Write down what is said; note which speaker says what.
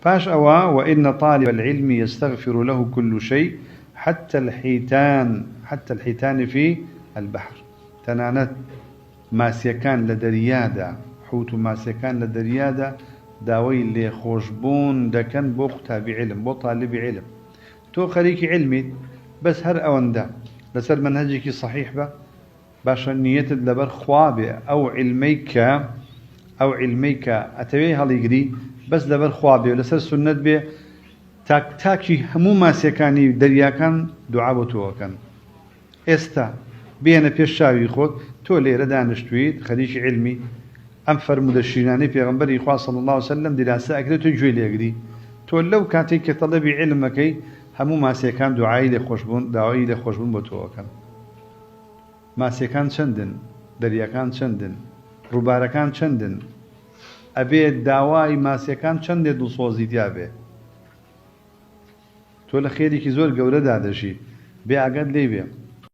Speaker 1: فاش أوا وإن طالب العلم يستغفر له كل شيء حتى الحيتان في البحر. تنانت ماسيكان لدريادا حوت ماسيكان لدريادا داوي اللي خوشبون دكن بو قتاب علم بو طالب علم تو خريك علمي بس هر أوندا لسر منهجك صحيح باش النية لبر خوابه أو علميك أتوي هاليجري بس لبر خوابه لسر سنة به تاكي همو ماسيكاني دريا كان دعاء بتوكن استا بينا في الشاوي خود تو ليرة دانشتويد خريج علمي أم فرمود الشيراني في غنبري إخوة صلى الله عليه وسلم دراسة أكده تجوي ليقري تو لو كاتي كطلبي علمك همو ماسيكان دعائي لخوشبون دعائي لخوشبون بتوكن ماسيكان چندن درياكان چندن روباركان چندن أبي دعواي ماسيكان چند دلسوزي ديابه تو لخيري كي زور قولة دادشي بي عقد لي بي